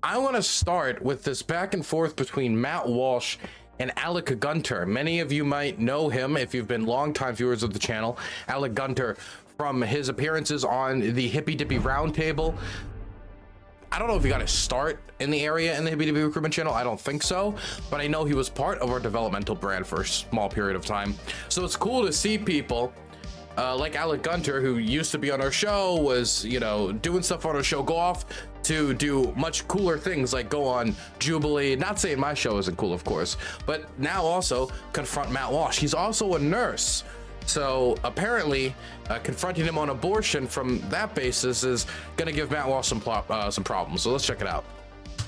I want to start with this back and forth between Matt Walsh and Alec Gunter. Many of you might know him if you've been longtime viewers of the channel. Alec Gunter, from his appearances on the Hippy Dippy Roundtable. I don't know if he got his start in the area in the Hippy Dippy Recruitment channel. I don't think so, but I know he was part of our developmental brand for a small period of time. So it's cool to see people like Alec Gunter, who used to be on our show, was, you know, doing stuff on our show, go off to do much cooler things like go on Jubilee. Not saying my show isn't cool, of course, but now also confront Matt Walsh. He's also a nurse. So apparently confronting him on abortion from that basis is going to give Matt Walsh some problems. So let's check it out.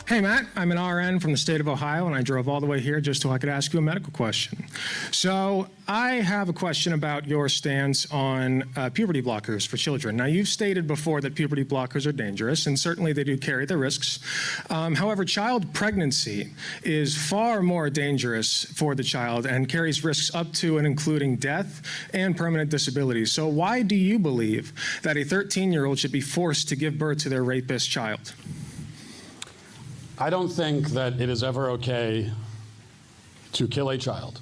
Hey, Matt, I'm an RN from the state of Ohio, and I drove all the way here just so I could ask you a medical question. So I have a question about your stance on puberty blockers for children. Now, you've stated before that puberty blockers are dangerous, and certainly they do carry the risks. However, child pregnancy is far more dangerous for the child and carries risks up to and including death and permanent disability. So why do you believe that a 13-year-old should be forced to give birth to their rapist child? I don't think that it is ever okay to kill a child.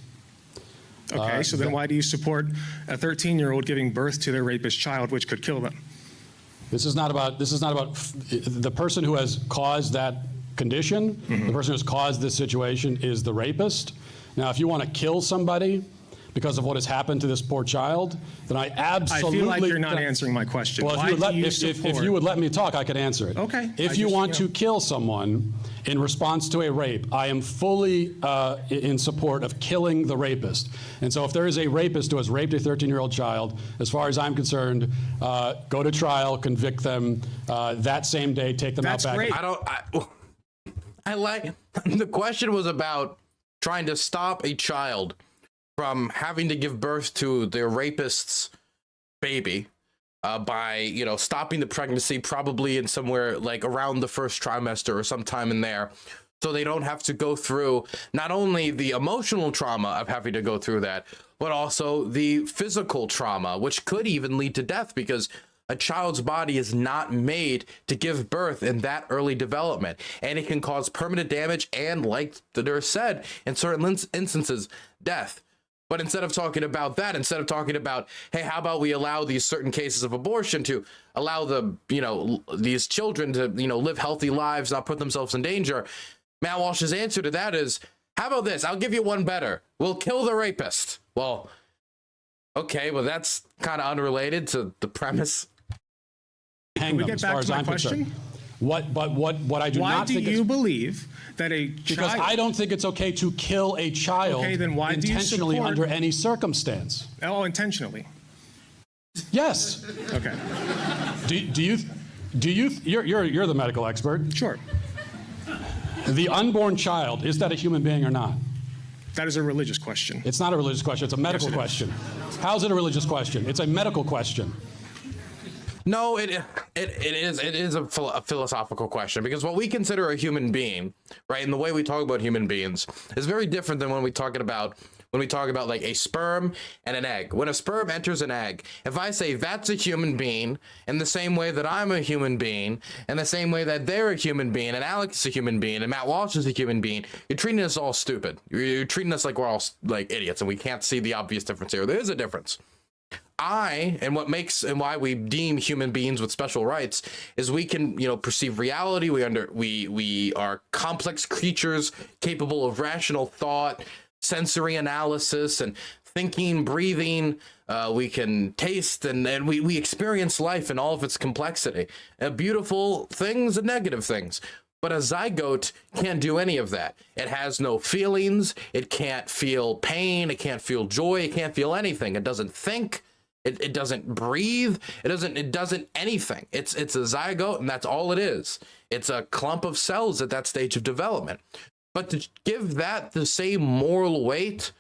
Okay, so then why do you support a 13-year-old giving birth to their rapist child, which could kill them? This is not about the person who has caused that condition. The person who has caused this situation is the rapist. Now, if you want to kill somebody because of what has happened to this poor child, then I absolutely... I feel like you're not answering my question. Well, if you would let me talk, I could answer it. Okay. If you want to kill someone in response to a rape, I am fully in support of killing the rapist. And so if there is a rapist who has raped a 13-year-old child, as far as I'm concerned, go to trial, convict them that same day, take them out back. Great. I like... The question was about trying to stop a child from having to give birth to their rapist's baby by, you know, stopping the pregnancy probably in somewhere like around the first trimester or sometime in there, so they don't have to go through not only the emotional trauma of having to go through that, but also the physical trauma, which could even lead to death, because a child's body is not made to give birth in that early development, and it can cause permanent damage and, like the nurse said, in certain instances, death. But instead of talking about that, instead of talking about, hey, how about we allow these certain cases of abortion to allow the, you know, these children to, you know, live healthy lives, not put themselves in danger, Matt Walsh's answer to that is, how about this? I'll give you one better. We'll kill the rapist. Well, okay, well, that's kind of unrelated to the premise. Can we get back to my question? What I do not think Why do you believe that a child... Because I don't think it's okay to kill a child intentionally under any circumstance. Oh, intentionally? Yes. Okay. You're the medical expert. Sure. The unborn child, is that a human being or not? That is a religious question. It's not a religious question, it's a medical question. How's it a religious question? It's a medical question. No, it is a philosophical question, because what we consider a human being, right, and the way we talk about human beings is very different than when we talk about like a sperm and an egg. When a sperm enters an egg, if I say that's a human being in the same way that I'm a human being, in the same way that they're a human being, and Alex is a human being, and Matt Walsh is a human being, you're treating us all stupid. You're treating us like we're all like idiots, and we can't see the obvious difference here. There is a difference. Why we deem human beings with special rights is we can, you know, perceive reality. We are complex creatures capable of rational thought, sensory analysis, and thinking, breathing. We can taste and we experience life in all of its complexity, beautiful things and negative things. But a zygote can't do any of that. It has no feelings. It can't feel pain. It can't feel joy. It can't feel anything. It doesn't think. It doesn't breathe. It doesn't anything. It's a zygote, and that's all it is. It's a clump of cells at that stage of development. But to give that the same moral weight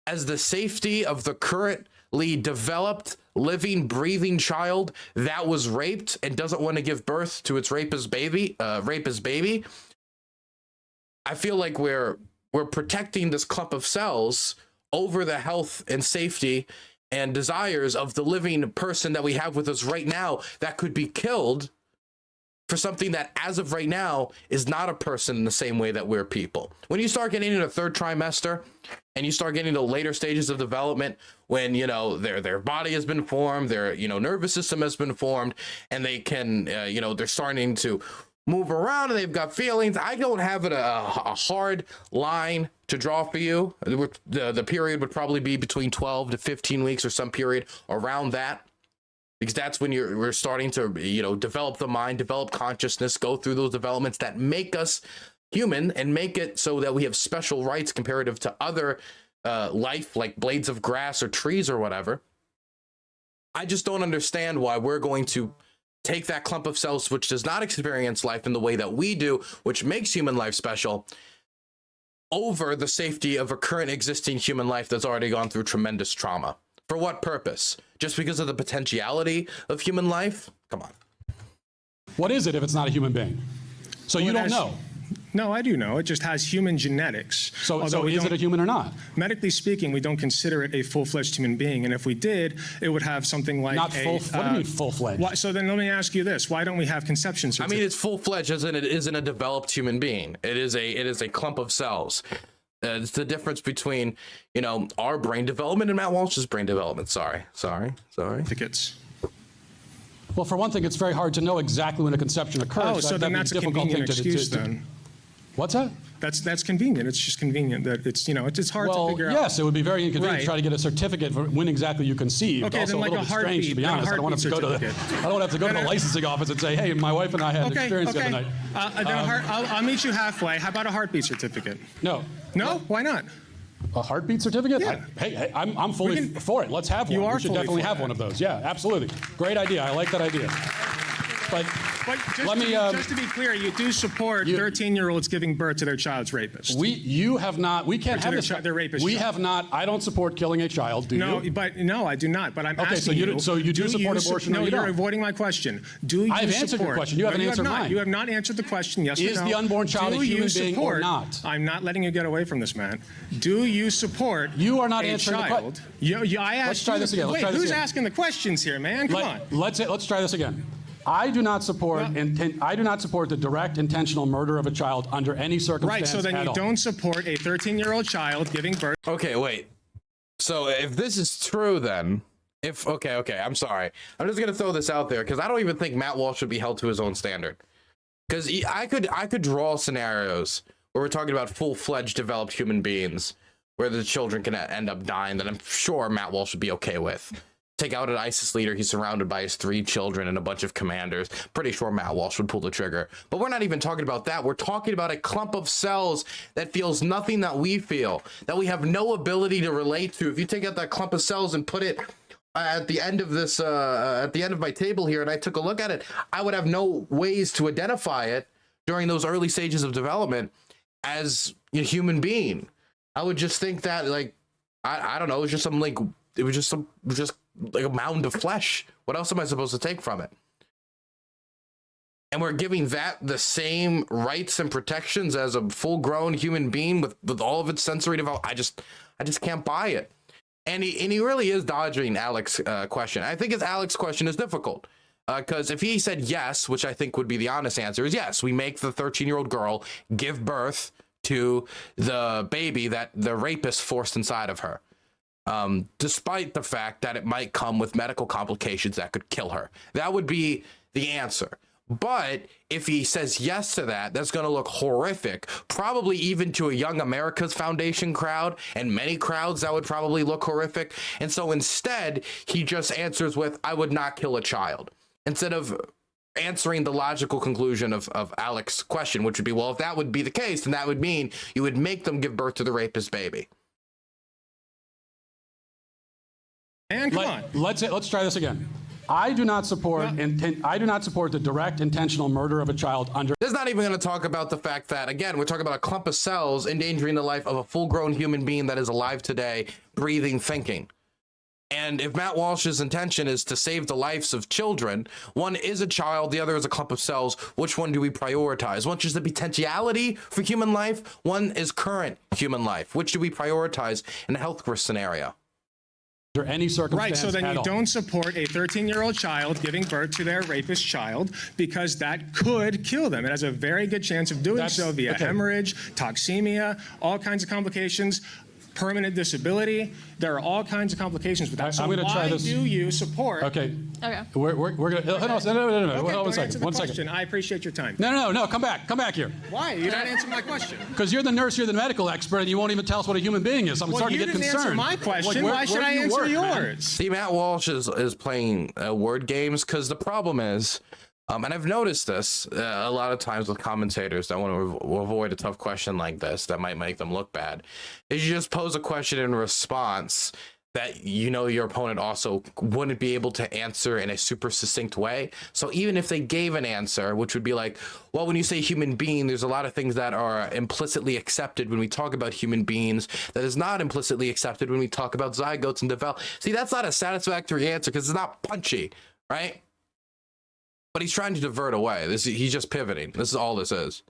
as the safety of the currently developed, living, breathing child that was raped and doesn't want to give birth to its rapist baby, I feel like we're protecting this clump of cells over the health and safety and desires of the living person that we have with us right now that could be killed for something that, as of right now, is not a person in the same way that we're people. When you start getting into the third trimester and you start getting to later stages of development, when, you know, their body has been formed, their, you know, nervous system has been formed, and they can, you know, they're starting to move around and they've got feelings. I don't have a hard line to draw for you. The period would probably be between 12 to 15 weeks or some period around that, because that's when we're starting to, you know, develop the mind, develop consciousness, go through those developments that make us human and make it so that we have special rights comparative to other life, like blades of grass or trees or whatever. I just don't understand why we're going to take that clump of cells which does not experience life in the way that we do, which makes human life special, over the safety of a current existing human life that's already gone through tremendous trauma. For what purpose? Just because of the potentiality of human life? Come on. What is it if it's not a human being? So you don't know. No, I do know. It just has human genetics. So is it a human or not? Medically speaking, we don't consider it a full-fledged human being. And if we did, it would have something like Not full. What do you mean full-fledged? So then let me ask you this. Why don't we have conception I certificates? mean, it's full-fledged as in it isn't a developed human being. It is a clump of cells. It's the difference between, you know, our brain development and Matt Walsh's brain development. Sorry. Certificates. Well, for one thing, it's very hard to know exactly when a conception occurs. Oh, so then that's a convenient excuse then. What's that? That's convenient. It's just convenient that it's, you know, it's hard to figure out. Well, yes, it would be very inconvenient Right. to try to get a certificate for when exactly you conceived. Okay, Also then like a little a bit strange, to be heartbeat, honest. I don't want to have to go to certificate. I don't have to go to the licensing office and say, hey, my wife and I had an experience the other night. I'll meet you halfway. How about a heartbeat certificate? No. No? Why not? A heartbeat certificate? Yeah. Hey, I'm fully for it. Let's have one. You are We should fully definitely for have that. one of those. Yeah, absolutely. Great idea. I like that idea. But Just, let me. just to be clear, you do support 13-year-olds giving birth to their child's rapist. You have not. We can't have this. their rapist We child. have not. I don't support killing a child. Do No, you? but no, I do not. But I'm Okay, asking you. so you do support abortion or No, you you're don't? avoiding my question. Do you I've support? answered your question. You haven't answered mine. You have not answered the question. Yes or no? Is the unborn child Do a you human being or support- not? I'm not letting you get away from this, man. Do you support? You are not a answering the child? I asked. Let's try this again. Let's Wait, try this who's again. asking the questions here, man? Come on. Let's try this again. I do not support I do not support the direct intentional murder of a child under any circumstance. Right. So then at you all. don't support a 13-year-old child giving birth. Okay, wait. So if this is true, then okay, I'm sorry. I'm just gonna throw this out there because I don't even think Matt Walsh should be held to his own standard. Because I could draw scenarios where we're talking about full-fledged developed human beings where the children can end up dying that I'm sure Matt Walsh would be okay with. Take out an ISIS leader. He's surrounded by his 3 children and a bunch of commanders. Pretty sure Matt Walsh would pull the trigger. But we're not even talking about that. We're talking about a clump of cells that feels nothing that we feel, that we have no ability to relate to. If you take out that clump of cells and put it at the end of this, at the end of my table here, and I took a look at it, I would have no ways to identify it during those early stages of development as a human being. I would just think that, like, I don't know, it was just some like, it was just like a mound of flesh. What else am I supposed to take from it? And we're giving that the same rights and protections as a full-grown human being with all of its sensory development. I just can't buy it. And he really is dodging Alec's question. I think Alec's question is difficult because if he said yes, which I think would be the honest answer, is yes, we make the 13-year-old girl give birth to the baby that the rapist forced inside of her. Despite the fact that it might come with medical complications that could kill her. That would be the answer. But if he says yes to that, that's going to look horrific, probably even to a Young America's Foundation crowd and many crowds that would probably look horrific. And so instead, he just answers with, I would not kill a child, instead of answering the logical conclusion of Alec's question, which would be, well, if that would be the case, then that would mean you would make them give birth to the rapist baby. And come on. Let's try this again. I do not support I do not support the direct intentional murder of a child under. This is not even going to talk about the fact that, again, we're talking about a clump of cells endangering the life of a full-grown human being that is alive today, breathing, thinking. And if Matt Walsh's intention is to save the lives of children, one is a child, the other is a clump of cells. Which one do we prioritize? One is the potentiality for human life. One is current human life. Which do we prioritize in a health risk scenario? under any circumstance Right, so then at you all. don't support a 13-year-old child giving birth to their rapist child because that could kill them. It has a very good chance of doing so via hemorrhage, toxemia, all kinds of complications, permanent disability. There are all kinds of complications with that. So I'm going to try this. why do you support? Okay. Okay. We're going to. No. Okay, Hold on don't a second. answer the One question. second. I appreciate your time. No. Come back here. Why? You're not answering my question. Because you're the nurse, you're the medical expert, and you won't even tell us what a human being is. I'm Well, starting you to get didn't concerned. answer my question. Like, Why should where I do you answer work, man? yours? See, Matt Walsh is playing word games because the problem is, and I've noticed this a lot of times with commentators that want to avoid a tough question like this that might make them look bad, is you just pose a question in response that you know your opponent also wouldn't be able to answer in a super succinct way. So even if they gave an answer, which would be like, well, when you say human being, there's a lot of things that are implicitly accepted when we talk about human beings that is not implicitly accepted when we talk about zygotes and develop. See, that's not a satisfactory answer because it's not punchy, right? But he's trying to divert away. He's just pivoting. This is all this is.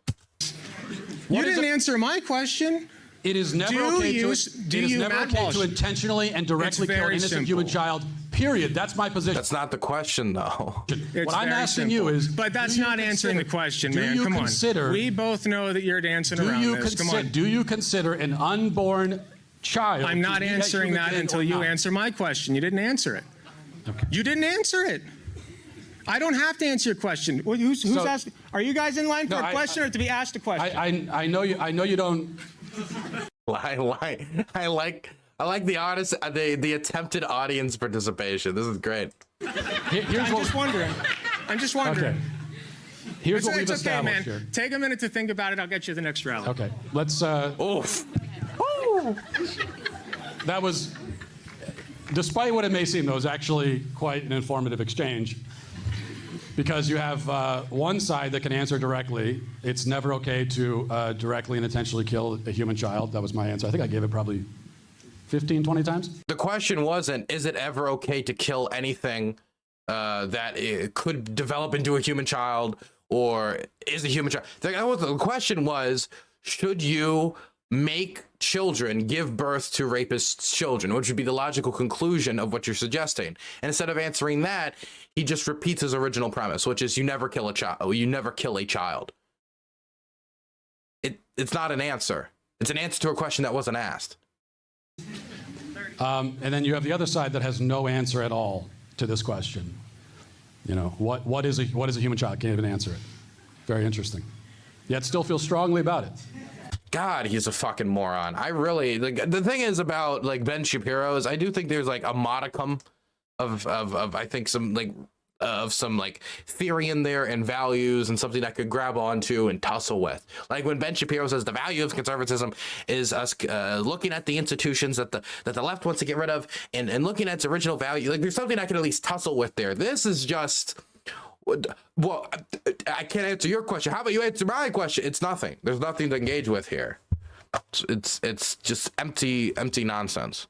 You didn't answer my question. It is never okay to intentionally and directly kill an innocent human child, period. That's my position. That's not the question, though. What I'm asking you is... But that's not answering the question, man. Come on. We both know that you're dancing around this. Come on. Do you consider an unborn child... I'm not answering that until you answer my question. You didn't answer it. Okay. You didn't answer it. I don't have to answer your question. Who's asking? Are you guys in line for a question or to be asked a question? I know you don't... I like the artist, the attempted audience participation. This is great. I'm just wondering. Okay. Here's what we've established man. here. Take a minute to think about it. I'll get you the next rally. Okay. Let's. Oof. That was, despite what it may seem, that was actually quite an informative exchange. Because you have one side that can answer directly. It's never okay to directly and intentionally kill a human child. That was my answer. I think I gave it probably 15, 20 times. The question wasn't, is it ever okay to kill anything that it could develop into a human child, or is a human child? The question was, should you make children give birth to rapist children, which would be the logical conclusion of what you're suggesting. And instead of answering that, he just repeats his original premise, which is you never kill a child. You never kill a child. It's not an answer. It's an answer to a question that wasn't asked. And then you have the other side that has no answer at all to this question. You know, what is a human child? Can't even answer it. Very interesting. Yet still feel strongly about it. God, he's a fucking moron. I really, the thing is about like Ben Shapiro is I do think there's like a modicum of I think some theory in there and values and something I could grab onto and tussle with. Like when Ben Shapiro says the value of conservatism is us looking at the institutions that the left wants to get rid of and looking at its original value. Like there's something I can at least tussle with there. This is just, well, I can't answer your question. How about you answer my question? It's nothing. There's nothing to engage with here. It's just empty nonsense.